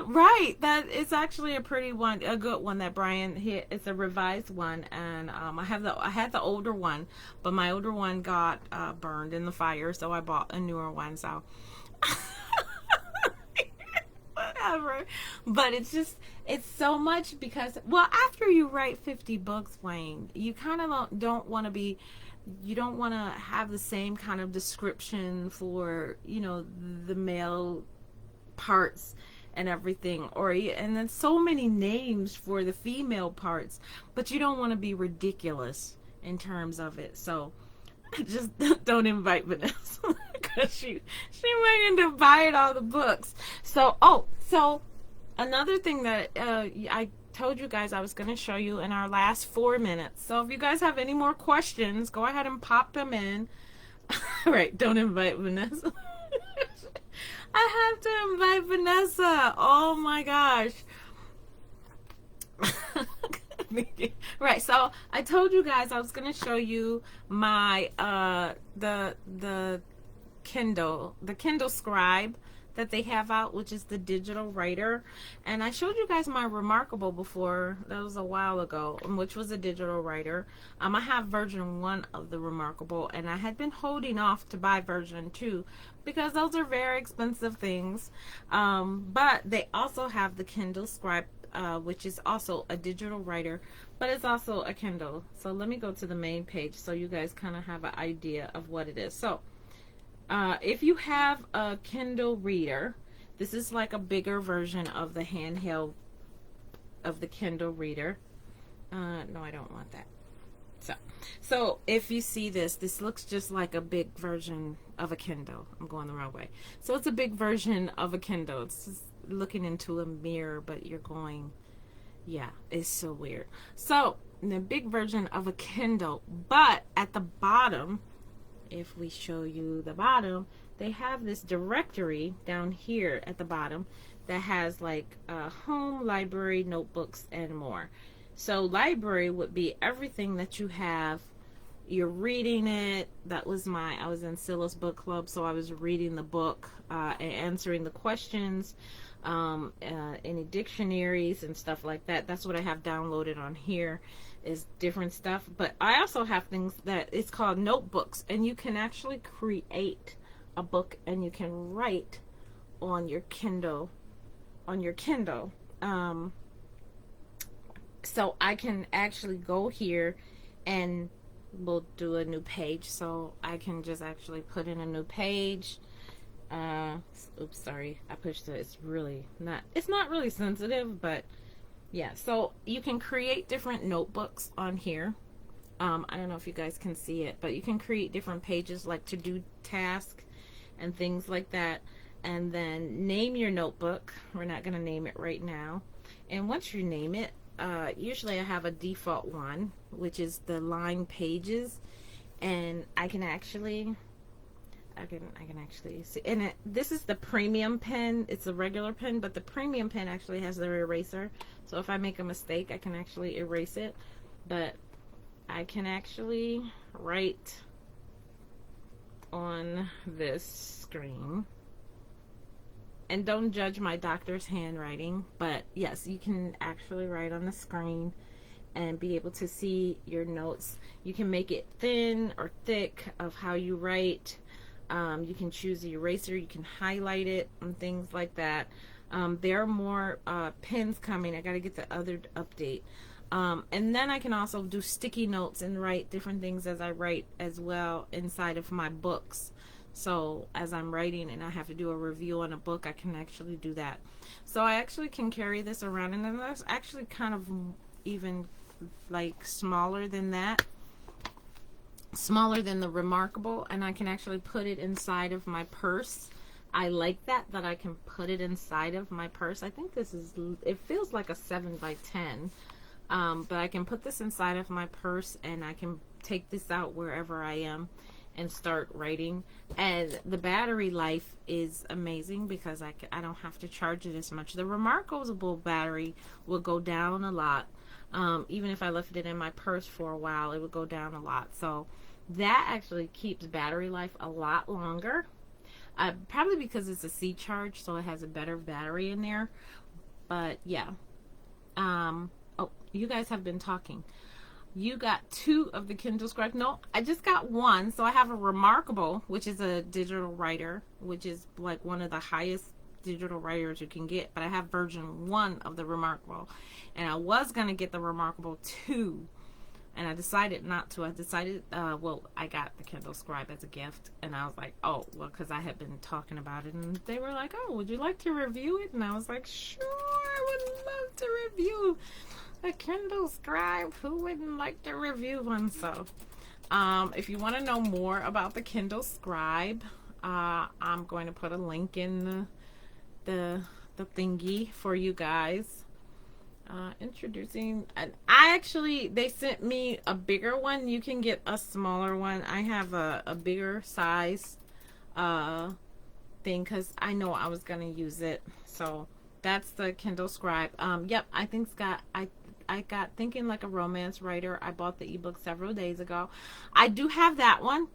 Right, that is actually a good one that Brian hit. It's a revised one, and I had the older one, but my older one got burned in the fire, so I bought a newer one. So whatever. But it's so much because, well, after you write 50 books, Wayne, you kind of don't want to be. You don't want to have the same kind of description for, the male parts and everything, and then so many names for the female parts, but you don't want to be ridiculous in terms of it. So just don't invite Vanessa because she might end up buying all the books. So another thing that I told you guys I was going to show you in our last 4 minutes. So if you guys have any more questions, go ahead and pop them in. Right, don't invite Vanessa. I have to invite Vanessa. Oh my gosh. Right, so I told you guys I was going to show you my the Kindle Scribe that they have out, which is the digital writer. And I showed you guys my Remarkable before. That was a while ago, which was a digital writer. I have version 1 of the Remarkable, and I had been holding off to buy version 2 because those are very expensive things. But they also have the Kindle Scribe, which is also a digital writer, but it's also a Kindle. So let me go to the main page so you guys kind of have an idea of what it is. So if you have a Kindle reader, this is like a bigger version of the handheld of the Kindle reader. No, I don't want that. So if you see this looks just like a big version of a Kindle. I'm going the wrong way. So it's a big version of a Kindle. It's just looking into a mirror, but you're going, yeah, it's so weird. So the big version of a Kindle, but at the bottom, if we show you the bottom, they have this directory down here at the bottom that has like home, library, notebooks, and more. So library would be everything that you have. You're reading it. I was in Silas Book Club, so I was reading the book and answering the questions, any dictionaries and stuff like that. That's what I have downloaded on here, is different stuff. But I also have things that it's called notebooks, and you can actually create a book and you can write on your Kindle. So I can actually go here and we'll do a new page. So I can just actually put in a new page. Oops, sorry, I pushed it. It's not really sensitive, but yeah. So you can create different notebooks on here. I don't know if you guys can see it, but you can create different pages like to do tasks and things like that, and then name your notebook. We're not going to name it right now. And once you name it, usually I have a default one, which is the line pages, and I can actually see. And this is the premium pen. It's a regular pen, but the premium pen actually has the eraser. So if I make a mistake, I can actually erase it. But I can actually write on this screen. And don't judge my doctor's handwriting, but yes, you can actually write on the screen and be able to see your notes. You can make it thin or thick of how you write. You can choose the eraser, you can highlight it and things like that. There are more pens coming. I got to get the other update. And then I can also do sticky notes and write different things as I write as well inside of my books. So as I'm writing and I have to do a review on a book, I can actually do that. So I actually can carry this around, and then that's actually kind of even like smaller than that. Smaller than the Remarkable, and I can actually put it inside of my purse. I like that I can put it inside of my purse. I think this is, it feels like a 7x10, but I can put this inside of my purse and I can take this out wherever I am and start writing. And the battery life is amazing because I don't have to charge it as much. The Remarkable battery will go down a lot. Even if I left it in my purse for a while, it would go down a lot. So that actually keeps battery life a lot longer. Probably because it's a C charge, so it has a better battery in there. But yeah. Oh, you guys have been talking. You got 2 of the Kindle Scribe. No, I just got 1. So I have a Remarkable, which is a digital writer, which is like one of the highest digital writers you can get. But I have version 1 of the Remarkable. And I was going to get the Remarkable 2. And I decided not to. I decided, well, I got the Kindle Scribe as a gift. And I was like, oh, well, because I had been talking about it. And they were like, oh, would you like to review it? And I was like, sure, I would love to review a Kindle Scribe. Who wouldn't like to review one? So, if you want to know more about the Kindle Scribe, I'm going to put a link in the thingy for you guys. Introducing, and they sent me a bigger one. You can get a smaller one. I have a bigger size thing because I know I was gonna use it. So that's the Kindle Scribe. Yep, I think Scott, I got Thinking Like a Romance Writer. I bought the ebook several days ago. I do have that one.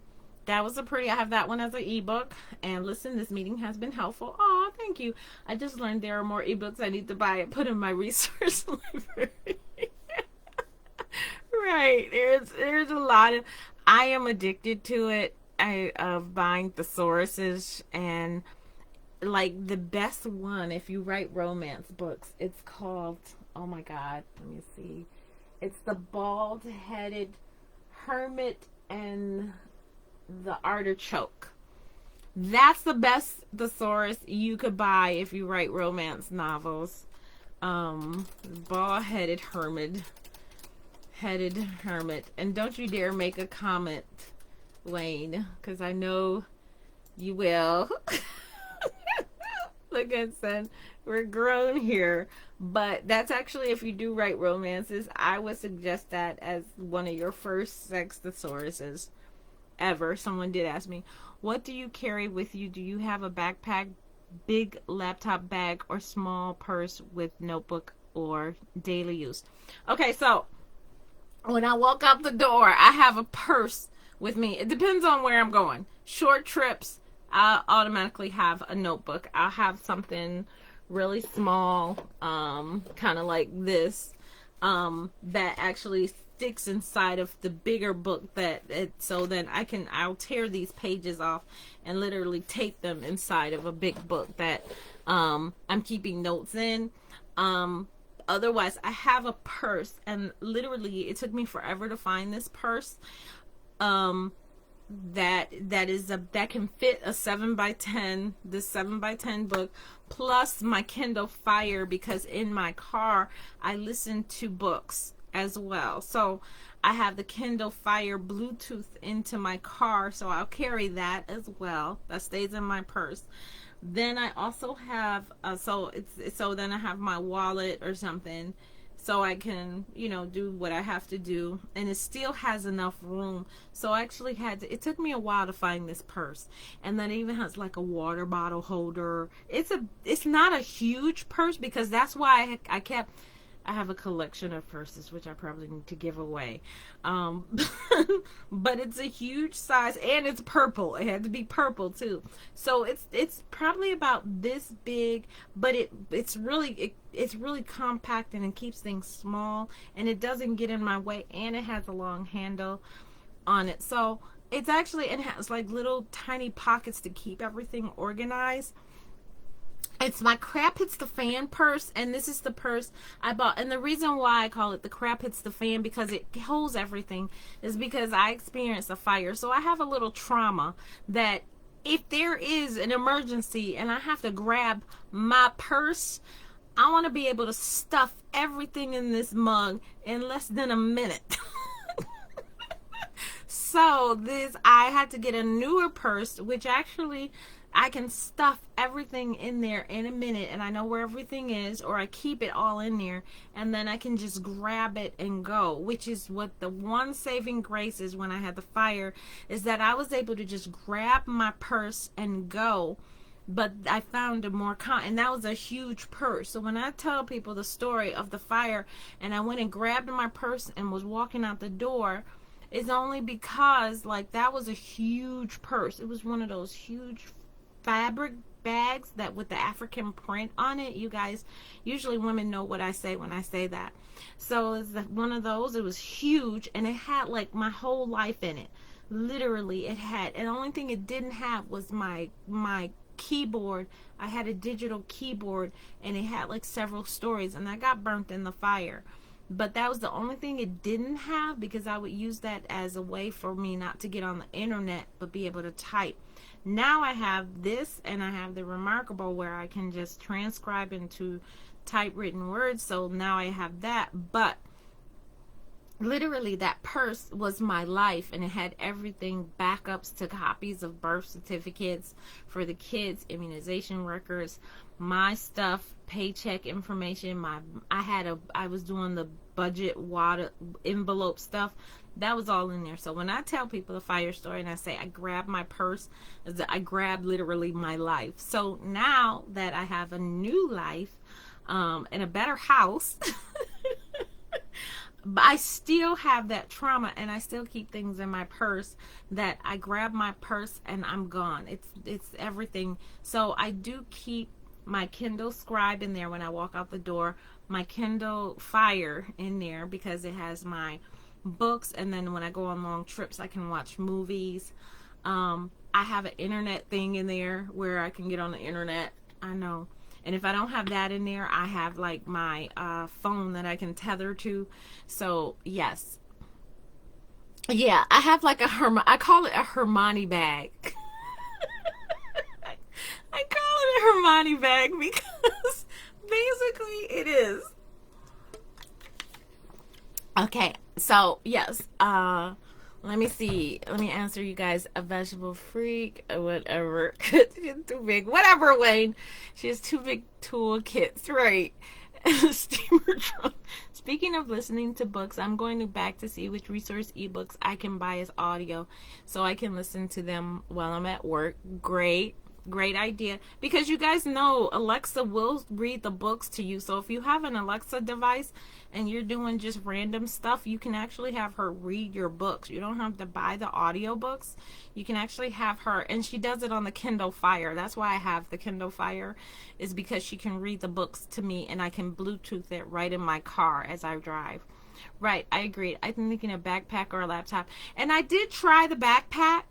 That was I have that one as an ebook. And listen, this meeting has been helpful. Oh, thank you. I just learned there are more ebooks I need to buy and put in my resource library. Right. There's a lot of, I am addicted to it. Of buying thesauruses, and like the best one, if you write romance books, it's called, oh my God, let me see. It's The Bald-Headed Hermit and the Artichoke. That's the best thesaurus you could buy if you write romance novels. Bald-headed hermit. And don't you dare make a comment, Wayne, because I know you will. Look at son, we're grown here. But that's actually, if you do write romances, I would suggest that as one of your first sex thesauruses ever. Someone did ask me, what do you carry with you? Do you have a backpack, big laptop bag, or small purse with notebook or daily use? Okay, so when I walk out the door, I have a purse with me. It depends on where I'm going. Short trips, I'll automatically have a notebook. I'll have something really small, kind of like this, that actually sticks inside of the bigger book, so then I'll tear these pages off and literally tape them inside of a big book that I'm keeping notes in. Otherwise, I have a purse, and literally it took me forever to find this purse that can fit a 7x10, this 7x10 book, plus my Kindle Fire, because in my car I listen to books as well. So I have the Kindle Fire Bluetooth into my car, so I'll carry that as well. That stays in my purse. Then I also have so then I have my wallet or something, so I can, do what I have to do, and it still has enough room. So I actually it took me a while to find this purse, and then it even has like a water bottle holder. It's not a huge purse, because that's why I I have a collection of purses, which I probably need to give away. Um, but it's a huge size, and it's purple. It had to be purple too. So it's probably about this big, but it's really compact, and it keeps things small, and it doesn't get in my way, and it has a long handle on it. So it's actually, it has like little tiny pockets to keep everything organized. It's my crap hits the fan purse, and this is the purse I bought. And the reason why I call it the crap hits the fan, because it holds everything, is because I experienced a fire. So I have a little trauma that if there is an emergency and I have to grab my purse, I want to be able to stuff everything in this mug in less than a minute. So I had to get a newer purse, which actually I can stuff everything in there in a minute, and I know where everything is, or I keep it all in there, and then I can just grab it and go, which is what the one saving grace is when I had the fire, is that I was able to just grab my purse and go. But I found a more and that was a huge purse. So when I tell people the story of the fire and I went and grabbed my purse and was walking out the door, it's only because like that was a huge purse. It was one of those huge fabric bags that with the African print on it. You guys, usually women know what I say when I say that. So it's one of those. It was huge, and it had like my whole life in it. Literally, it had. And the only thing it didn't have was my keyboard. I had a digital keyboard, and it had like several stories, and I got burnt in the fire. But that was the only thing it didn't have, because I would use that as a way for me not to get on the internet but be able to type. Now I have this, and I have the Remarkable where I can just transcribe into typewritten words. So now I have that. But literally that purse was my life, and it had everything, backups to copies of birth certificates for the kids, immunization records, my stuff, paycheck information. I was doing the budget water envelope stuff. That was all in there. So when I tell people the fire story and I say I grabbed my purse, I grabbed literally my life. So now that I have a new life and a better house, but I still have that trauma, and I still keep things in my purse that I grab my purse and I'm gone. It's everything. So I do keep my Kindle Scribe in there when I walk out the door, my Kindle Fire in there because it has my books, and then when I go on long trips I can watch movies. I have an internet thing in there where I can get on the internet. I know. And if I don't have that in there, I have like my phone that I can tether to. So yes, yeah, I have like I call it a Hermione bag. I call it a Hermione bag because basically it is. Okay, so yes, let me see. Let me answer you guys. A vegetable freak, whatever. She's too big. Whatever, Wayne. She has two big toolkits, right? Steamer trunk. Speaking of listening to books, I'm going back to see which resource ebooks I can buy as audio so I can listen to them while I'm at work. Great idea, because you guys know Alexa will read the books to you. So if you have an Alexa device and you're doing just random stuff, you can actually have her read your books. You don't have to buy the audio books. You can actually have her, and she does it on the Kindle Fire. That's why I have the Kindle Fire, is because she can read the books to me, and I can Bluetooth it right in my car as I drive. Right, I agree. I'm thinking a backpack or a laptop. And I did try the backpack.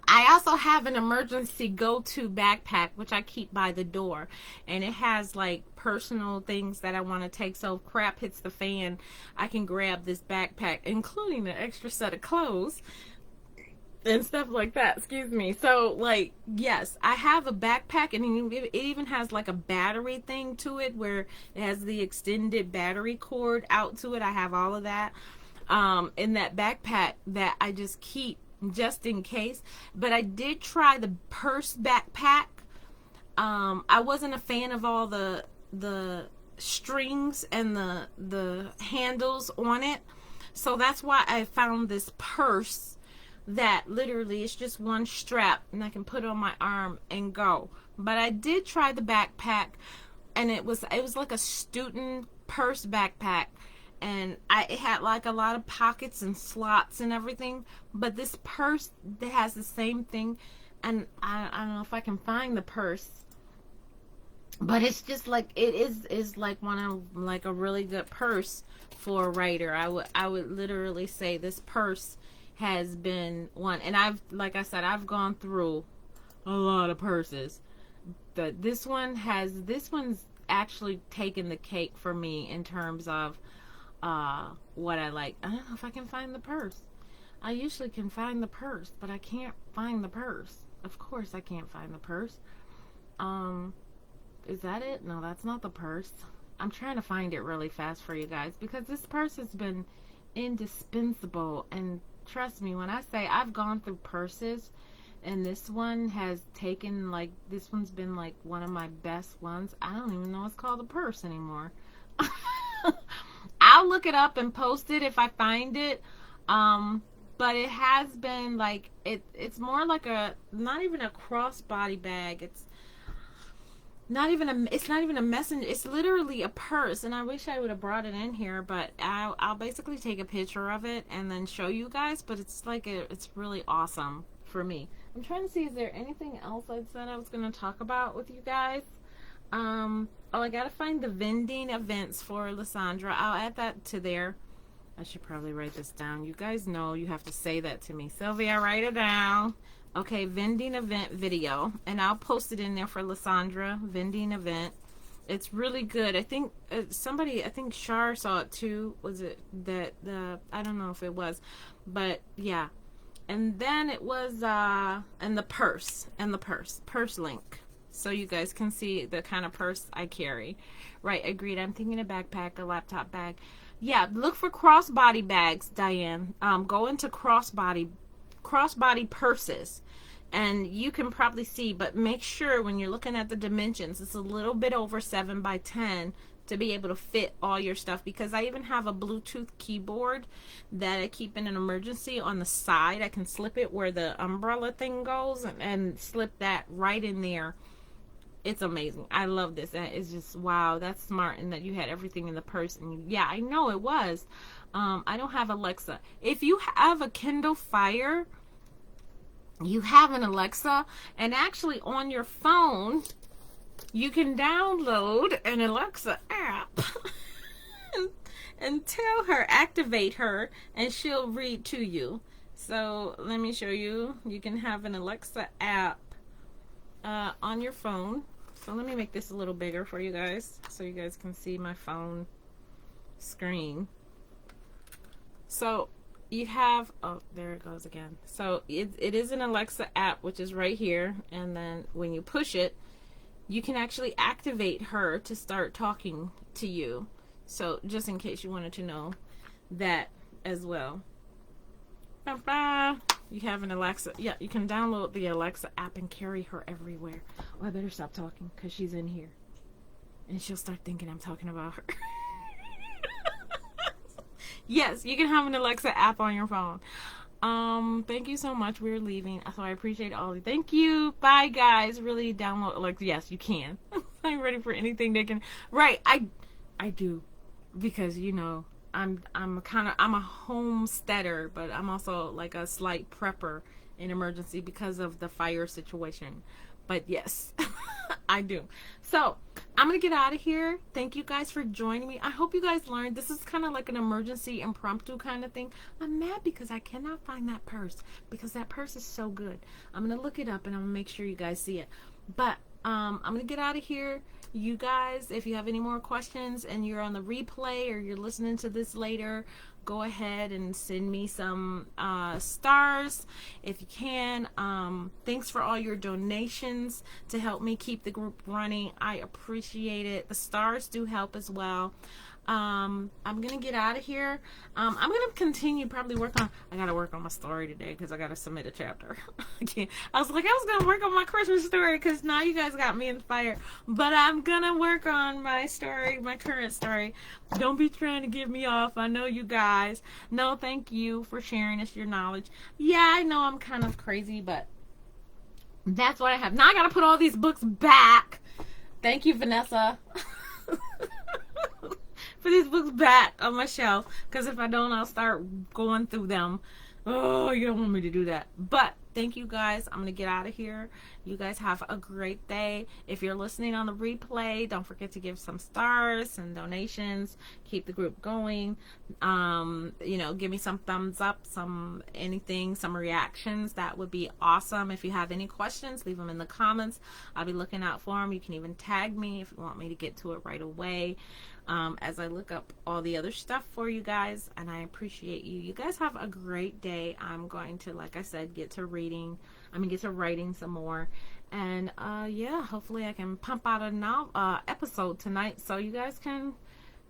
I also have an emergency go-to backpack, which I keep by the door, and it has like personal things that I want to take. So if crap hits the fan, I can grab this backpack, including an extra set of clothes and stuff like that. Excuse me. So like, yes, I have a backpack, and it even has like a battery thing to it where it has the extended battery cord out to it. I have all of that in that backpack that I just keep just in case. But I did try the purse backpack. I wasn't a fan of all the strings and the handles on it, so that's why I found this purse that literally is just one strap, and I can put it on my arm and go. But I did try the backpack, and it was like a student purse backpack, and it had like a lot of pockets and slots and everything, but this purse that has the same thing, and I don't know if I can find the purse, but it's just like, it is like one of, like, a really good purse for a writer. I would literally say this purse has been one, and like I said, I've gone through a lot of purses, but this one's actually taken the cake for me in terms of what I like. I don't know if I can find the purse. I usually can find the purse, but I can't find the purse. Of course I can't find the purse. Is that it? No, that's not the purse. I'm trying to find it really fast for you guys, because this purse has been indispensable, and trust me when I say I've gone through purses, and this one has taken, like, this one's been like one of my best ones. I don't even know it's called a purse anymore. I'll look it up and post it if I find it. But it has been like, it's more like not even a crossbody bag. It's not even a messenger. It's literally a purse, and I wish I would have brought it in here, but I'll basically take a picture of it and then show you guys. But it's like it's really awesome for me. I'm trying to see, is there anything else I said I was going to talk about with you guys? Oh, I gotta find the vending events for Lysandra. I'll add that to there. I should probably write this down. You guys know you have to say that to me. Sylvia, write it down. Okay, vending event video, and I'll post it in there for Lysandra. Vending event. It's really good. I think I think Shar saw it too. Was it that I don't know if it was, but yeah. And then it was and the purse link, so you guys can see the kind of purse I carry. Right, agreed. I'm thinking a backpack, a laptop bag. Yeah, look for crossbody bags, Diane. Go into crossbody purses, and you can probably see, but make sure when you're looking at the dimensions, it's a little bit over 7 by 10 to be able to fit all your stuff, because I even have a Bluetooth keyboard that I keep in an emergency on the side. I can slip it where the umbrella thing goes, and slip that right in there. It's amazing. I love this. It's just, wow, that's smart, and that you had everything in the purse. And yeah, I know it was. I don't have Alexa. If you have a Kindle Fire, you have an Alexa, and actually on your phone you can download an Alexa app and tell her, activate her, and she'll read to you. So let me show you. You can have an Alexa app on your phone. So let me make this a little bigger for you guys, so you guys can see my phone screen. So you have, oh, there it goes again. So it is an Alexa app, which is right here, and then when you push it, you can actually activate her to start talking to you. So just in case you wanted to know that as well. You have an Alexa. Yeah, you can download the Alexa app and carry her everywhere. Oh, I better stop talking, because she's in here, and she'll start thinking I'm talking about her. Yes, you can have an Alexa app on your phone. Thank you so much. We're leaving, so I appreciate all. Thank you. Bye, guys. Really download Alexa. Yes, you can. I'm ready for anything they can. Right, I do, because you know I'm a homesteader, but I'm also like a slight prepper in emergency because of the fire situation. But yes, I do. So I'm gonna get out of here. Thank you guys for joining me. I hope you guys learned. This is kind of like an emergency impromptu kind of thing. I'm mad because I cannot find that purse, because that purse is so good. I'm gonna look it up, and I'm gonna make sure you guys see it. But I'm gonna get out of here. You guys, if you have any more questions and you're on the replay or you're listening to this later, go ahead and send me some stars if you can. Thanks for all your donations to help me keep the group running. I appreciate it. The stars do help as well. I'm gonna get out of here. I'm gonna continue probably I gotta work on my story today, because I gotta submit a chapter. I was like, I was gonna work on my Christmas story, because now you guys got me inspired, but I'm gonna work on my story, my current story. Don't be trying to get me off. I know you guys. No, thank you for sharing us your knowledge. Yeah, I know I'm kind of crazy, but that's what I have. Now I gotta put all these books back. Thank you, Vanessa. put these books back on my shelf, because if I don't, I'll start going through them. Oh, you don't want me to do that. But thank you guys. I'm going to get out of here. You guys have a great day. If you're listening on the replay, don't forget to give some stars and donations. Keep the group going. You know, give me some thumbs up, some anything, some reactions. That would be awesome. If you have any questions, leave them in the comments. I'll be looking out for them. You can even tag me if you want me to get to it right away. As I look up all the other stuff for you guys, and I appreciate you. You guys have a great day. I'm going to, like I said, get to writing some more, and yeah, hopefully I can pump out a episode tonight so you guys can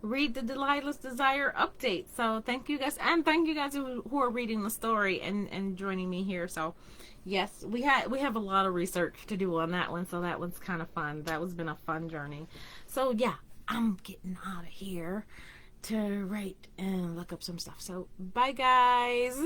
read the Delilah's Desire update. So thank you guys, and thank you guys who are reading the story and joining me here. So yes, we have a lot of research to do on that one, so that one's kind of fun. That was been a fun journey. So yeah, I'm getting out of here to write and look up some stuff. So bye guys.